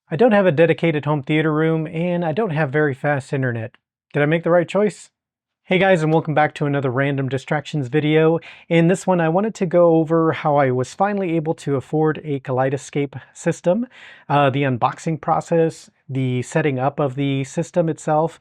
I don't have a dedicated home theater room, and I don't have very fast internet. Did I make the right choice? Hey guys, and welcome back to another random distractions video. In this one, I wanted to go over how I was finally able to afford a Kaleidescape system, the unboxing process, the setting up of the system itself,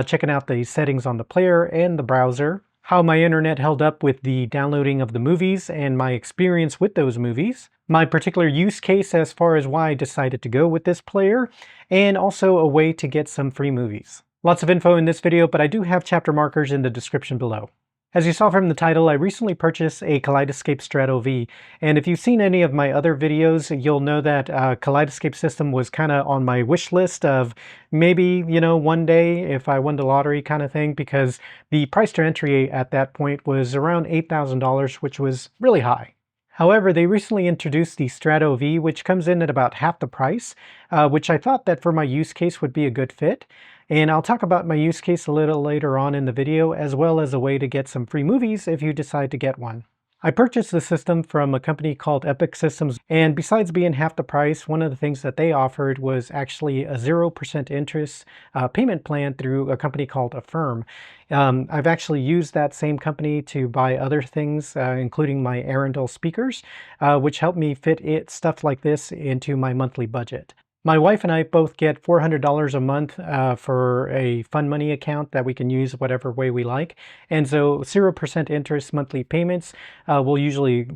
checking out the settings on the player and the browser, how my internet held up with the downloading of the movies and my experience with those movies, my particular use case as far as why I decided to go with this player, and also a way to get some free movies. Lots of info in this video, but I do have chapter markers in the description below. As you saw from the title, I recently purchased a Kaleidescape Strato V, and if you've seen any of my other videos, you'll know that Kaleidescape system was kind of on my wish list of maybe, one day if I won the lottery kind of thing, because the price to entry at that point was around $8,000, which was really high. However, they recently introduced the Strato V, which comes in at about half the price, which I thought that for my use case would be a good fit. And I'll talk about my use case a little later on in the video, as well as a way to get some free movies if you decide to get one. I purchased the system from a company called Epic Systems, and besides being half the price, one of the things that they offered was actually a 0% interest payment plan through a company called Affirm. I've actually used that same company to buy other things, including my Arundel speakers, which helped me fit stuff like this into my monthly budget. My wife and I both get $400 a month for a fun money account that we can use whatever way we like. And so 0% interest monthly payments will usually,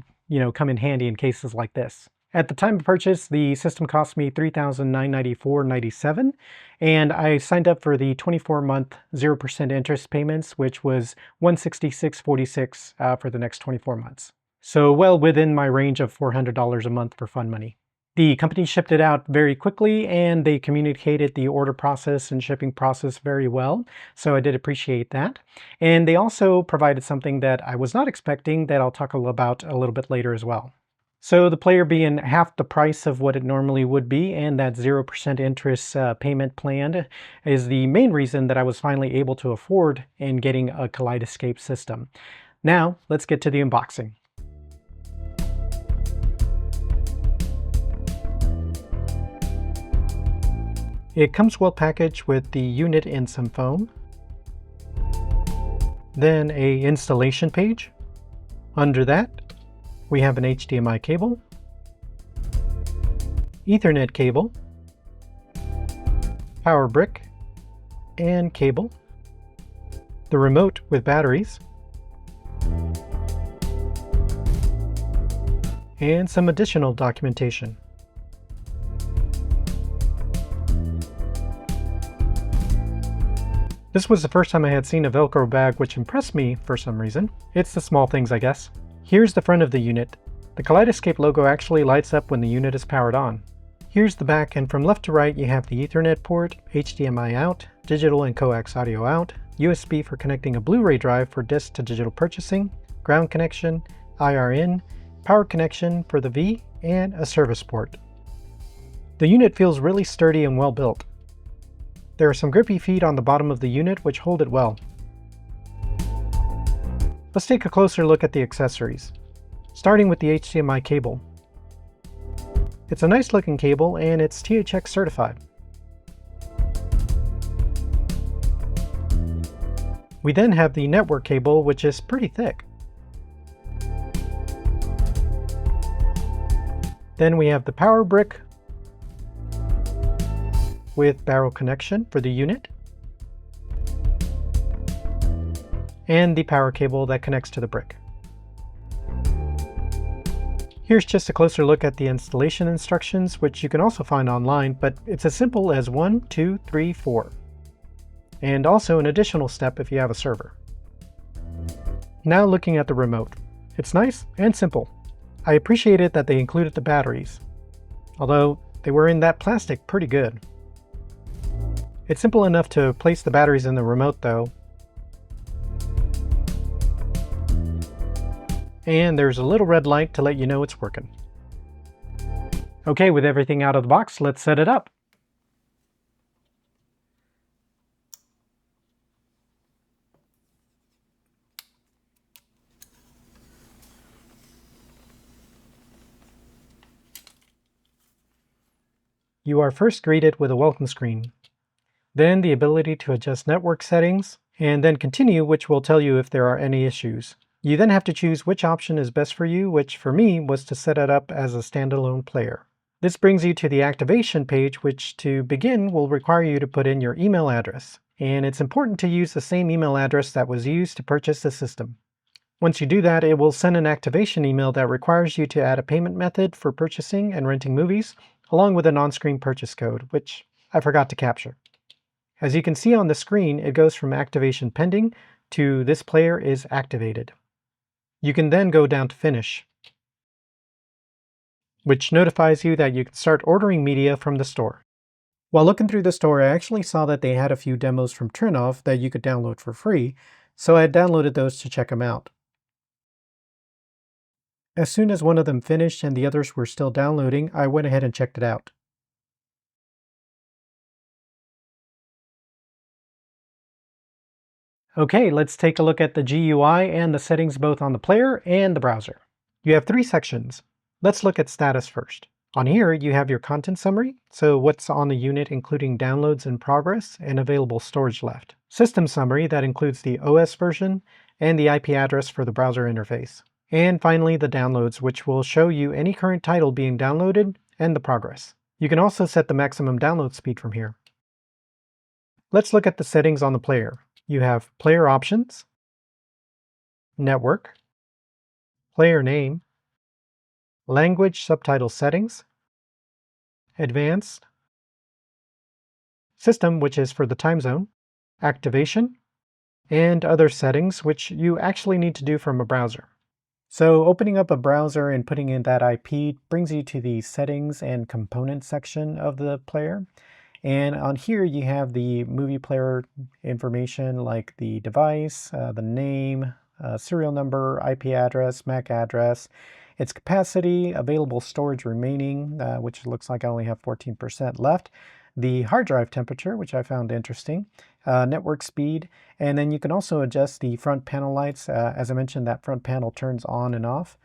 come in handy in cases like this. At the time of purchase, the system cost me $3,994.97, and I signed up for the 24-month 0% interest payments, which was $166.46 for the next 24 months. So well within my range of $400 a month for fun money. The company shipped it out very quickly, and they communicated the order process and shipping process very well, so I did appreciate that. And they also provided something that I was not expecting that I'll talk about a little bit later as well. So the player being half the price of what it normally would be, and that 0% interest payment plan is the main reason that I was finally able to afford in getting a Kaleidescape system. Now, let's get to the unboxing. It comes well packaged with the unit and some foam. Then a installation page. Under that, we have an HDMI cable, Ethernet cable, power brick, and cable, the remote with batteries, and some additional documentation. This was the first time I had seen a Velcro bag which impressed me for some reason. It's the small things, I guess. Here's the front of the unit. The Kaleidescape logo actually lights up when the unit is powered on. Here's the back, and from left to right you have the Ethernet port, HDMI out, digital and coax audio out, USB for connecting a Blu-ray drive for disc to digital purchasing, ground connection, IR in, power connection for the V, and a service port. The unit feels really sturdy and well built. There are some grippy feet on the bottom of the unit which hold it well. Let's take a closer look at the accessories, starting with the HDMI cable. It's a nice looking cable, and it's THX certified. We then have the network cable, which is pretty thick. Then we have the power brick with barrel connection for the unit, and the power cable that connects to the brick. Here's just a closer look at the installation instructions, which you can also find online, but it's as simple as 1, 2, 3, 4. And also an additional step if you have a server. Now looking at the remote. It's nice and simple. I appreciated that they included the batteries, although they were in that plastic pretty good. It's simple enough to place the batteries in the remote though. And there's a little red light to let you know it's working. Okay, with everything out of the box, let's set it up. You are first greeted with a welcome screen, then the ability to adjust network settings, and then continue, which will tell you if there are any issues. You then have to choose which option is best for you, which for me was to set it up as a standalone player. This brings you to the activation page, which to begin will require you to put in your email address. And it's important to use the same email address that was used to purchase the system. Once you do that, it will send an activation email that requires you to add a payment method for purchasing and renting movies, along with an on-screen purchase code, which I forgot to capture. As you can see on the screen, it goes from activation pending to this player is activated. You can then go down to finish, which notifies you that you can start ordering media from the store. While looking through the store, I actually saw that they had a few demos from Trinov that you could download for free, so I had downloaded those to check them out. As soon as one of them finished and the others were still downloading, I went ahead and checked it out. Okay, let's take a look at the GUI and the settings both on the player and the browser. You have three sections. Let's look at status first. On here, you have your content summary, so what's on the unit including downloads in progress and available storage left. System summary that includes the OS version and the IP address for the browser interface. And finally, the downloads, which will show you any current title being downloaded and the progress. You can also set the maximum download speed from here. Let's look at the settings on the player. You have player options, network, player name, language subtitle settings, advanced, system, which is for the time zone, activation, and other settings, which you actually need to do from a browser. So opening up a browser and putting in that IP brings you to the settings and components section of the player. And on here you have the movie player information like the device, the name, serial number, IP address, MAC address, its capacity, available storage remaining, which looks like I only have 14% left, the hard drive temperature, which I found interesting, network speed, and then you can also adjust the front panel lights. As I mentioned, that front panel turns on and off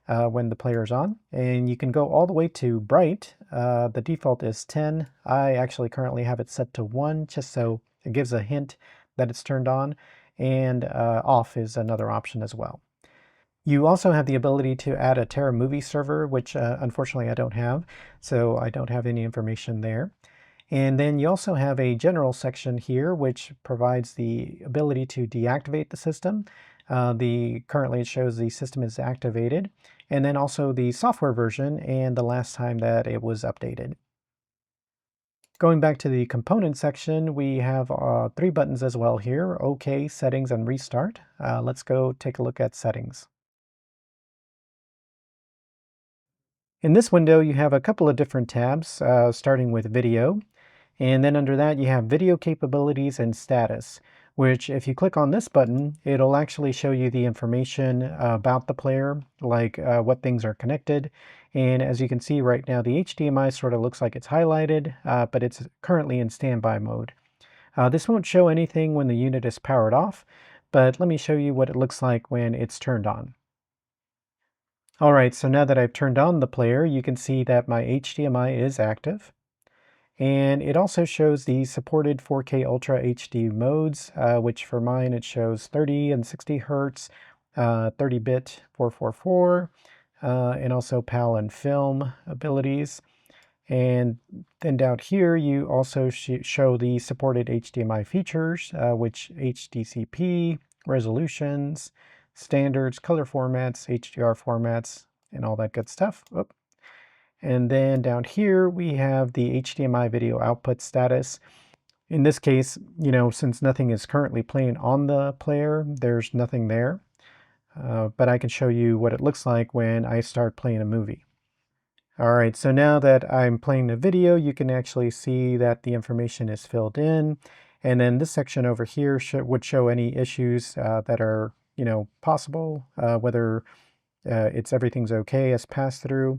when the player is on, and you can go all the way to bright. The default is 10. I actually currently have it set to 1 just so it gives a hint that it's turned on, and off is another option as well. You also have the ability to add a Terra movie server, which unfortunately I don't have, so I don't have any information there. And then you also have a general section here, which provides the ability to deactivate the system. Currently it shows the system is activated, and then also the software version and the last time that it was updated. Going back to the component section, we have three buttons as well here: OK, Settings, and Restart. Let's go take a look at Settings. In this window, you have a couple of different tabs, starting with Video. And then under that, you have Video Capabilities and Status, which if you click on this button, it'll actually show you the information about the player, like what things are connected. And as you can see right now, the HDMI sort of looks like it's highlighted, but it's currently in standby mode. This won't show anything when the unit is powered off, but let me show you what it looks like when it's turned on. All right, so now that I've turned on the player, you can see that my HDMI is active. And it also shows the supported 4K Ultra HD modes, which for mine it shows 30 and 60 Hertz, 30-bit 444, and also PAL and film abilities. And then down here you also show the supported HDMI features, which HDCP, resolutions, standards, color formats, HDR formats, and all that good stuff. Oop. And then down here we have the HDMI video output status. In this case, since nothing is currently playing on the player, there's nothing there. But I can show you what it looks like when I start playing a movie. All right, so now that I'm playing the video, you can actually see that the information is filled in. And then this section over here would show any issues that are, possible, whether everything's okay as pass-through,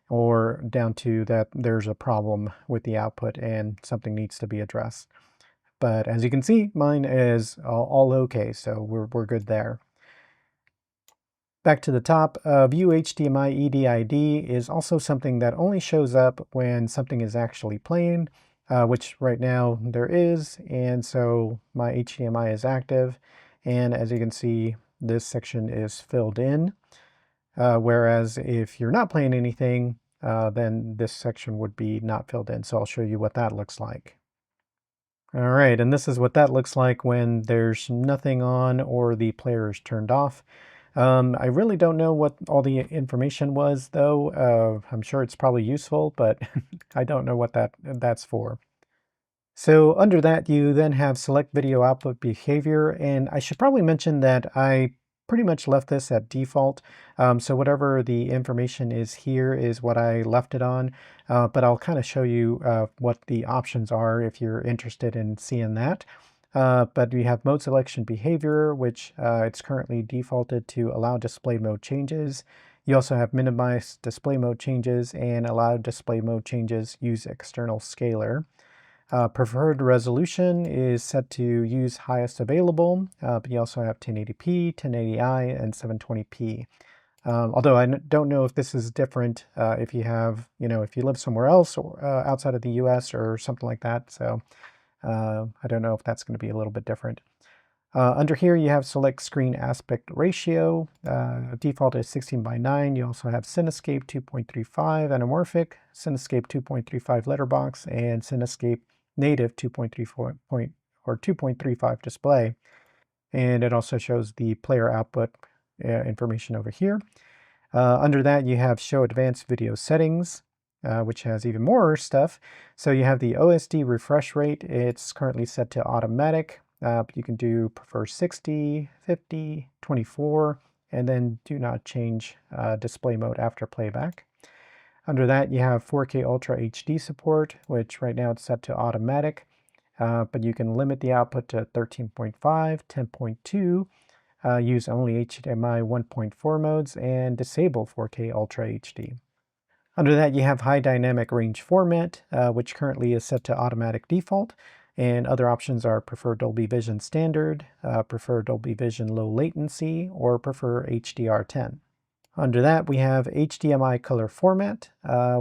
or down to that there's a problem with the output and something needs to be addressed. But as you can see, mine is all okay, so we're good there. Back to the top, View HDMI EDID is also something that only shows up when something is actually playing, which right now there is, and so my HDMI is active, and as you can see, this section is filled in, whereas if you're not playing anything, then this section would be not filled in, so I'll show you what that looks like. All right, and this is what that looks like when there's nothing on or the player is turned off. I really don't know what all the information was, though. I'm sure it's probably useful, but I don't know what that's for. So under that, you then have select video output behavior, and I should probably mention that I pretty much left this at default. So whatever the information is here is what I left it on, but I'll kind of show you what the options are if you're interested in seeing that. But we have mode selection behavior, which it's currently defaulted to allow display mode changes. You also have minimize display mode changes and allow display mode changes, use external scaler. Preferred resolution is set to use highest available, but you also have 1080p, 1080i, and 720p. Although I don't know if this is different if you have, if you live somewhere else or outside of the US or something like that. So I don't know if that's going to be a little bit different. Under here, you have select screen aspect ratio. Default is 16:9. You also have Cinescape 2.35 anamorphic, Cinescape 2.35 letterbox, and Cinescape native 2.34 or 2.35 display. And it also shows the player output information over here. Under that, you have show advanced video settings, which has even more stuff. So you have the OSD refresh rate. It's currently set to automatic. But you can do prefer 60, 50, 24, and then do not change display mode after playback. Under that, you have 4K Ultra HD support, which right now it's set to automatic, but you can limit the output to 13.5, 10.2, use only HDMI 1.4 modes, and disable 4K Ultra HD. Under that, you have high dynamic range format, which currently is set to automatic default, and other options are prefer Dolby Vision standard, prefer Dolby Vision low latency, or prefer HDR10. Under that, we have HDMI color format,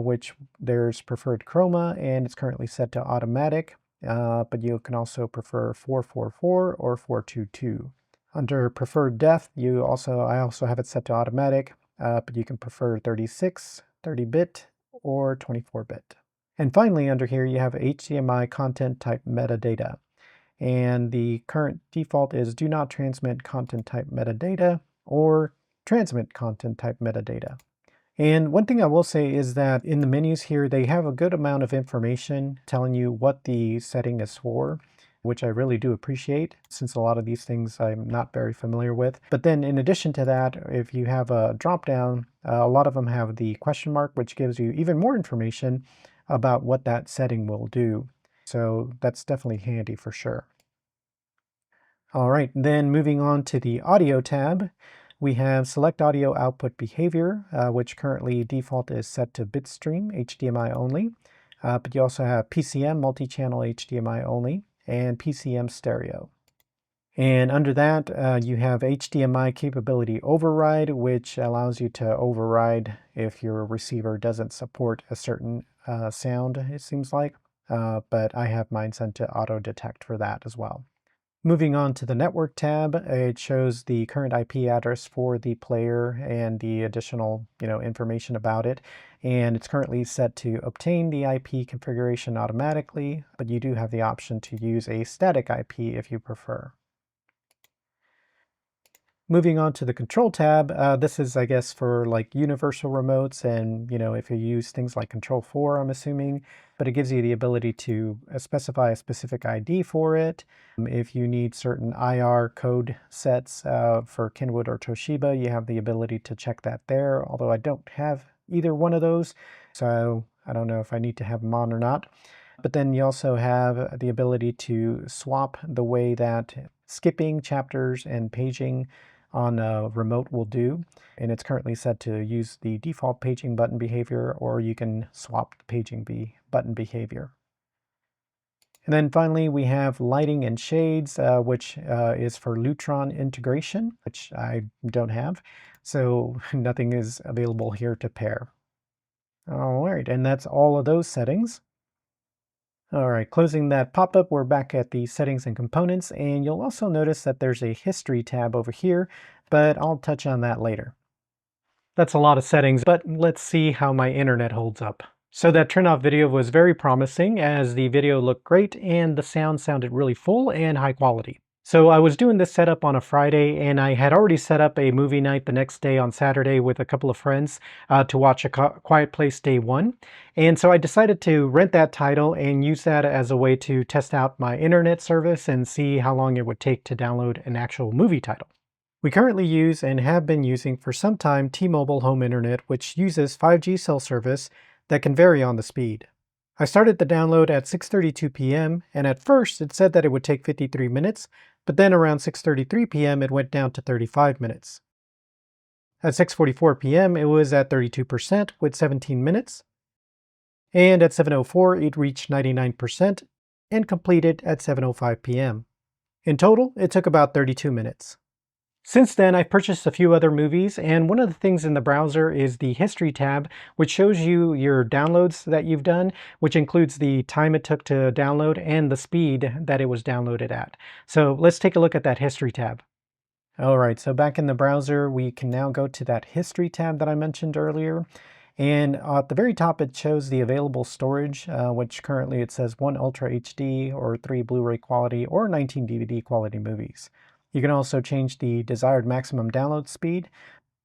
which there's preferred chroma, and it's currently set to automatic, but you can also prefer 444 or 422. Under preferred depth, I also have it set to automatic, but you can prefer 36, 30-bit, or 24-bit. And finally, under here, you have HDMI content type metadata. And the current default is do not transmit content type metadata or transmit content type metadata. And one thing I will say is that in the menus here, they have a good amount of information telling you what the setting is for, which I really do appreciate since a lot of these things I'm not very familiar with. But then in addition to that, if you have a drop-down, a lot of them have the question mark, which gives you even more information about what that setting will do. So that's definitely handy for sure. All right, then moving on to the audio tab, we have select audio output behavior, which currently default is set to bitstream HDMI only, but you also have PCM multi-channel HDMI only and PCM stereo. And under that, you have HDMI capability override, which allows you to override if your receiver doesn't support a certain sound, it seems like, but I have mine set to auto detect for that as well. Moving on to the network tab, it shows the current IP address for the player and the additional, information about it. And it's currently set to obtain the IP configuration automatically, but you do have the option to use a static IP if you prefer. Moving on to the control tab, this is, I guess, for like universal remotes and, if you use things like Control 4, I'm assuming, but it gives you the ability to specify a specific ID for it. If you need certain IR code sets for Kenwood or Toshiba, you have the ability to check that there, although I don't have either one of those, so I don't know if I need to have them on or not. But then you also have the ability to swap the way that skipping chapters and paging on a remote will do, and it's currently set to use the default paging button behavior, or you can swap the paging button behavior. And then finally, we have lighting and shades, which is for Lutron integration, which I don't have. So nothing is available here to pair. All right, and that's all of those settings. All right, closing that pop-up, we're back at the settings and components, and you'll also notice that there's a history tab over here, but I'll touch on that later. That's a lot of settings, but let's see how my internet holds up. So that turn-off video was very promising, as the video looked great and the sound sounded really full and high quality. So I was doing this setup on a Friday, and I had already set up a movie night the next day on Saturday with a couple of friends to watch A Quiet Place Day 1. And so I decided to rent that title and use that as a way to test out my internet service and see how long it would take to download an actual movie title. We currently use and have been using for some time T-Mobile Home Internet, which uses 5G cell service that can vary on the speed. I started the download at 6:32 p.m. and at first it said that it would take 53 minutes, but then around 6:33 p.m. it went down to 35 minutes. At 6:44 p.m. it was at 32% with 17 minutes, and at 7:04 it reached 99% and completed at 7:05 p.m. In total, it took about 32 minutes. Since then, I've purchased a few other movies, and one of the things in the browser is the History tab, which shows you your downloads that you've done, which includes the time it took to download and the speed that it was downloaded at. So let's take a look at that History tab. All right, so back in the browser, we can now go to that History tab that I mentioned earlier. And at the very top, it shows the available storage, which currently it says 1 Ultra HD or 3 Blu-ray quality or 19 DVD quality movies. You can also change the desired maximum download speed.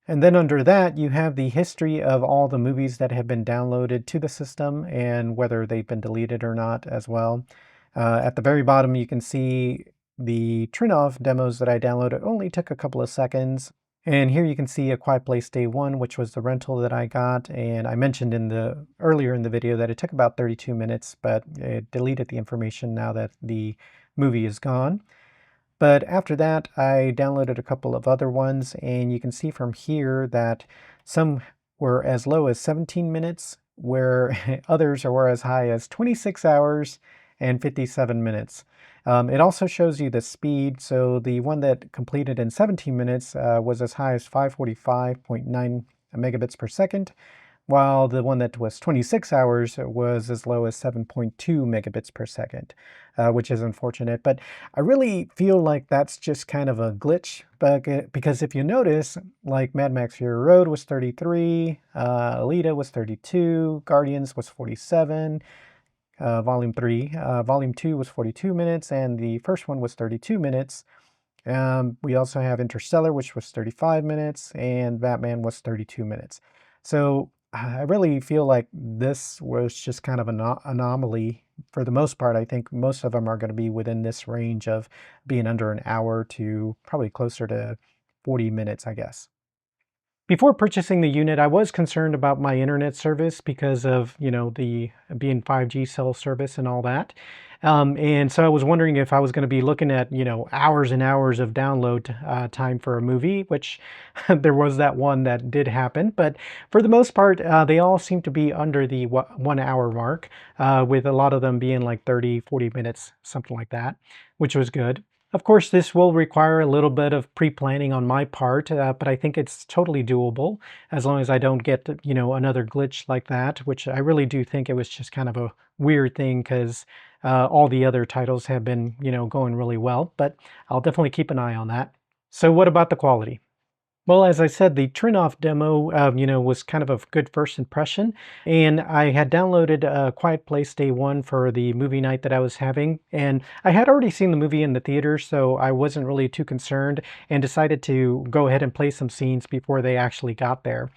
And then under that, you have the history of all the movies that have been downloaded to the system and whether they've been deleted or not as well. At the very bottom, you can see the turn-off demos that I downloaded only took a couple of seconds. And here you can see A Quiet Place Day 1, which was the rental that I got. And I mentioned earlier in the video that it took about 32 minutes, but it deleted the information now that the movie is gone. But after that, I downloaded a couple of other ones, and you can see from here that some were as low as 17 minutes, where others were as high as 26 hours and 57 minutes. It also shows you the speed, so the one that completed in 17 minutes was as high as 545.9 megabits per second, while the one that was 26 hours was as low as 7.2 megabits per second, which is unfortunate. But I really feel like that's just kind of a glitch, because if you notice, like Mad Max Fury Road was 33, Alita was 32, Guardians was 47, Volume 3, Volume 2 was 42 minutes, and the first one was 32 minutes. We also have Interstellar, which was 35 minutes, and Batman was 32 minutes. So I really feel like this was just kind of an anomaly. For the most part, I think most of them are going to be within this range of being under an hour to probably closer to 40 minutes, I guess. Before purchasing the unit, I was concerned about my internet service because of, the being 5G cell service and all that. And so I was wondering if I was going to be looking at, hours and hours of download time for a movie, which there was that one that did happen. But for the most part, they all seem to be under the 1 hour mark, with a lot of them being like 30, 40 minutes, something like that, which was good. Of course, this will require a little bit of pre-planning on my part, but I think it's totally doable as long as I don't get, another glitch like that, which I really do think it was just kind of a weird thing because all the other titles have been, going really well, but I'll definitely keep an eye on that. So what about the quality? Well, as I said, the turn-off demo, was kind of a good first impression. And I had downloaded Quiet Place Day 1 for the movie night that I was having. And I had already seen the movie in the theater, so I wasn't really too concerned and decided to go ahead and play some scenes before they actually got there.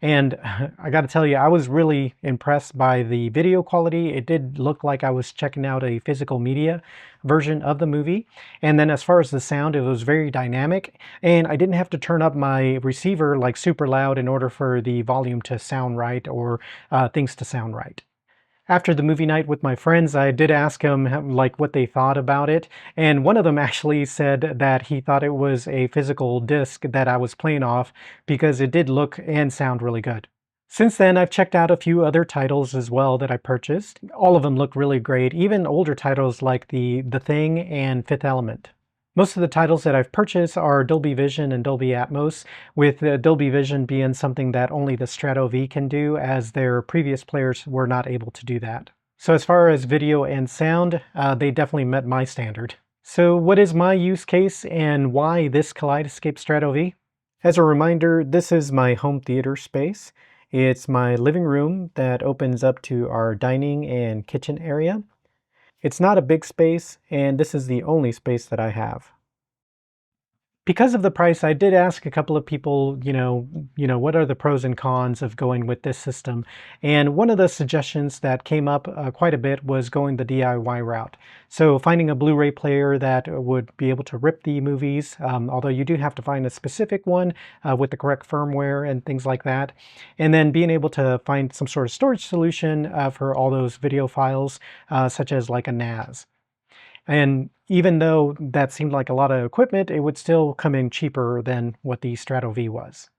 And I got to tell you, I was really impressed by the video quality. It did look like I was checking out a physical media version of the movie. And then as far as the sound, it was very dynamic. And I didn't have to turn up my receiver like super loud in order for the volume to sound right or things to sound right. After the movie night with my friends, I did ask them like what they thought about it, and one of them actually said that he thought it was a physical disc that I was playing off because it did look and sound really good. Since then, I've checked out a few other titles as well that I purchased. All of them look really great, even older titles like The Thing and Fifth Element. Most of the titles that I've purchased are Dolby Vision and Dolby Atmos, with Dolby Vision being something that only the Strato V can do, as their previous players were not able to do that. So as far as video and sound, they definitely met my standard. So what is my use case and why this Kaleidescape Strato V? As a reminder, this is my home theater space. It's my living room that opens up to our dining and kitchen area. It's not a big space, and this is the only space that I have. Because of the price, I did ask a couple of people, what are the pros and cons of going with this system? And one of the suggestions that came up quite a bit was going the DIY route. So finding a Blu-ray player that would be able to rip the movies, although you do have to find a specific one with the correct firmware and things like that. And then being able to find some sort of storage solution for all those video files, such as like a NAS. And even though that seemed like a lot of equipment, it would still come in cheaper than what the Strato V was.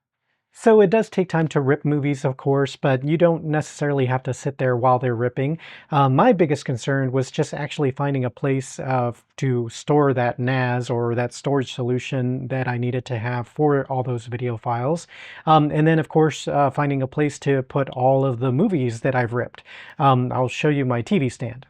So it does take time to rip movies, of course, but you don't necessarily have to sit there while they're ripping. My biggest concern was just actually finding a place to store that NAS or that storage solution that I needed to have for all those video files. And then, of course, finding a place to put all of the movies that I've ripped. I'll show you my TV stand.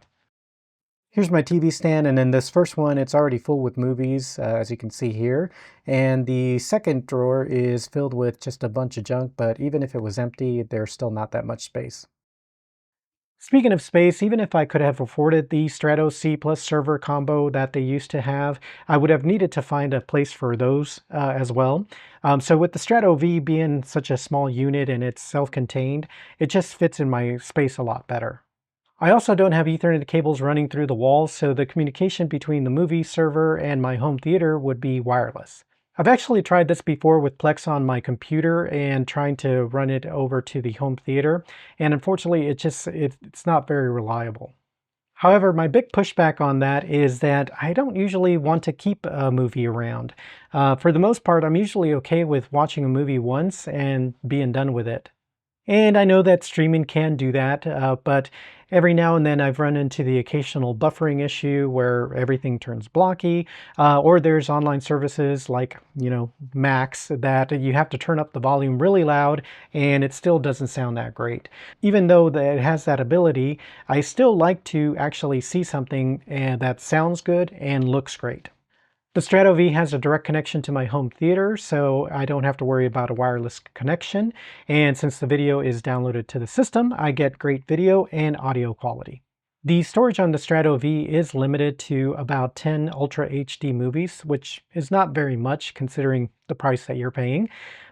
Here's my TV stand, and in this first one, it's already full with movies, as you can see here. And the second drawer is filled with just a bunch of junk, but even if it was empty, there's still not that much space. Speaking of space, even if I could have afforded the Strato C plus server combo that they used to have, I would have needed to find a place for those as well. So with the Strato V being such a small unit and it's self-contained, it just fits in my space a lot better. I also don't have Ethernet cables running through the walls, so the communication between the movie server and my home theater would be wireless. I've actually tried this before with Plex on my computer and trying to run it over to the home theater, and unfortunately it's not very reliable. However, my big pushback on that is that I don't usually want to keep a movie around. For the most part, I'm usually okay with watching a movie once and being done with it. And I know that streaming can do that, but every now and then I've run into the occasional buffering issue where everything turns blocky, or there's online services like, Max that you have to turn up the volume really loud and it still doesn't sound that great. Even though it has that ability, I still like to actually see something that sounds good and looks great. The Strato V has a direct connection to my home theater, so I don't have to worry about a wireless connection. And since the video is downloaded to the system, I get great video and audio quality. The storage on the Strato V is limited to about 10 Ultra HD movies, which is not very much considering the price that you're paying.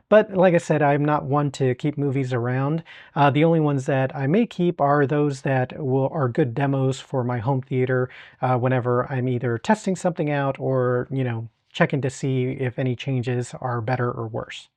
But like I said, I'm not one to keep movies around. The only ones that I may keep are those that are good demos for my home theater whenever I'm either testing something out or, checking to see if any changes are better or worse.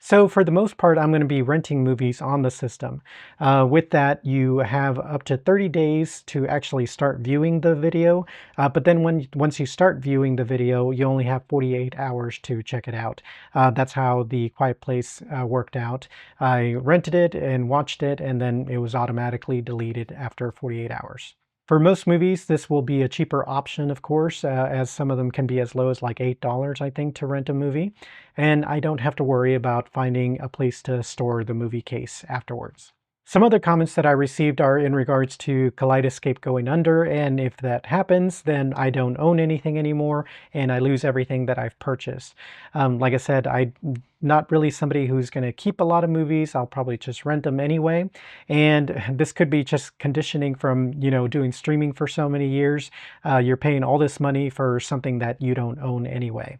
So for the most part, I'm going to be renting movies on the system. With that, you have up to 30 days to actually start viewing the video. But then once you start viewing the video, you only have 48 hours to check it out. That's how the Quiet Place worked out. I rented it and watched it, and then it was automatically deleted after 48 hours. For most movies, this will be a cheaper option, of course, as some of them can be as low as like $8, I think, to rent a movie. And I don't have to worry about finding a place to store the movie case afterwards. Some other comments that I received are in regards to Kaleidescape going under, and if that happens, then I don't own anything anymore, and I lose everything that I've purchased. Like I said, I'm not really somebody who's going to keep a lot of movies. I'll probably just rent them anyway, and this could be just conditioning from, doing streaming for so many years. You're paying all this money for something that you don't own anyway.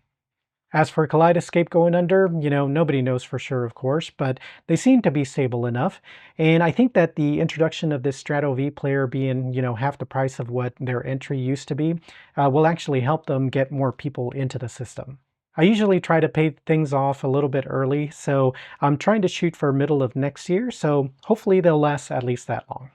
As for Kaleidescape going under, nobody knows for sure, of course, but they seem to be stable enough. And I think that the introduction of this Strato V player being, half the price of what their entry used to be, will actually help them get more people into the system. I usually try to pay things off a little bit early, so I'm trying to shoot for middle of next year, so hopefully they'll last at least that long.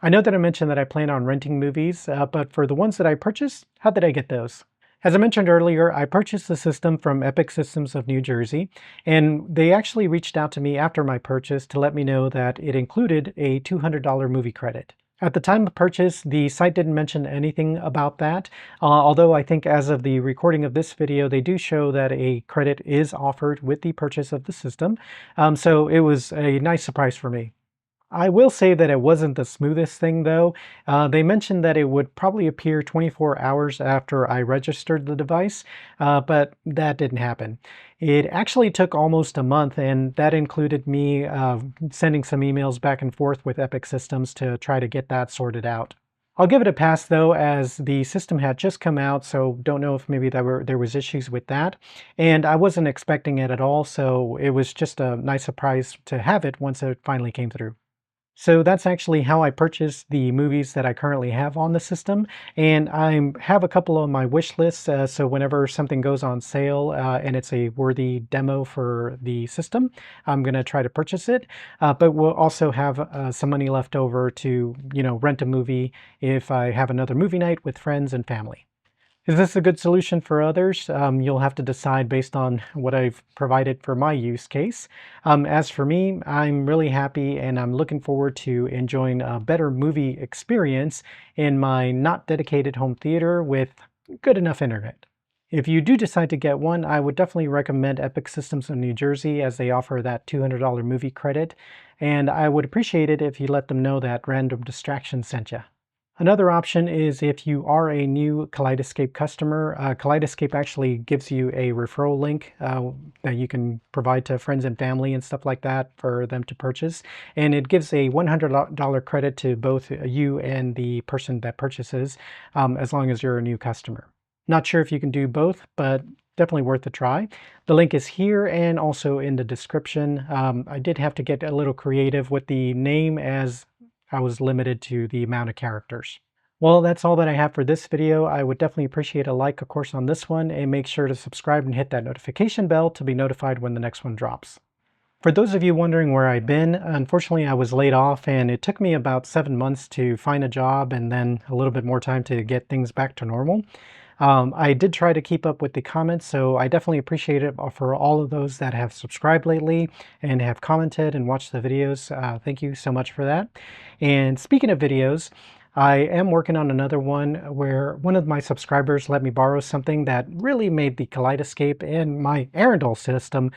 I know that I mentioned that I plan on renting movies, but for the ones that I purchased, how did I get those? As I mentioned earlier, I purchased the system from Epic Systems of New Jersey, and they actually reached out to me after my purchase to let me know that it included a $200 movie credit. At the time of purchase, the site didn't mention anything about that, although I think as of the recording of this video, they do show that a credit is offered with the purchase of the system, so it was a nice surprise for me. I will say that it wasn't the smoothest thing though. They mentioned that it would probably appear 24 hours after I registered the device, but that didn't happen. It actually took almost a month, and that included me sending some emails back and forth with Epic Systems to try to get that sorted out. I'll give it a pass though, as the system had just come out, so don't know if maybe there was issues with that. And I wasn't expecting it at all, so it was just a nice surprise to have it once it finally came through. So that's actually how I purchased the movies that I currently have on the system, and I have a couple on my wish list, so whenever something goes on sale and it's a worthy demo for the system, I'm going to try to purchase it, but we'll also have some money left over to, rent a movie if I have another movie night with friends and family. Is this a good solution for others? You'll have to decide based on what I've provided for my use case. As for me, I'm really happy and I'm looking forward to enjoying a better movie experience in my not dedicated home theater with good enough internet. If you do decide to get one, I would definitely recommend Epic Systems of New Jersey, as they offer that $200 movie credit, and I would appreciate it if you let them know that Random Distraction sent you. Another option is if you are a new Kaleidescape customer, Kaleidescape actually gives you a referral link that you can provide to friends and family and stuff like that for them to purchase. And it gives a $100 credit to both you and the person that purchases, as long as you're a new customer. Not sure if you can do both, but definitely worth a try. The link is here and also in the description. I did have to get a little creative with the name, as I was limited to the amount of characters. Well, that's all that I have for this video. I would definitely appreciate a like, of course, on this one, and make sure to subscribe and hit that notification bell to be notified when the next one drops. For those of you wondering where I've been, unfortunately I was laid off, and it took me about 7 months to find a job and then a little bit more time to get things back to normal. I did try to keep up with the comments, so I definitely appreciate it for all of those that have subscribed lately and have commented and watched the videos. Thank you so much for that. And speaking of videos, I am working on another one where one of my subscribers let me borrow something that really made the Kaleidescape and my Arundel system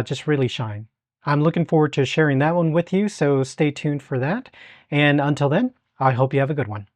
just really shine. I'm looking forward to sharing that one with you, so stay tuned for that. And until then, I hope you have a good one.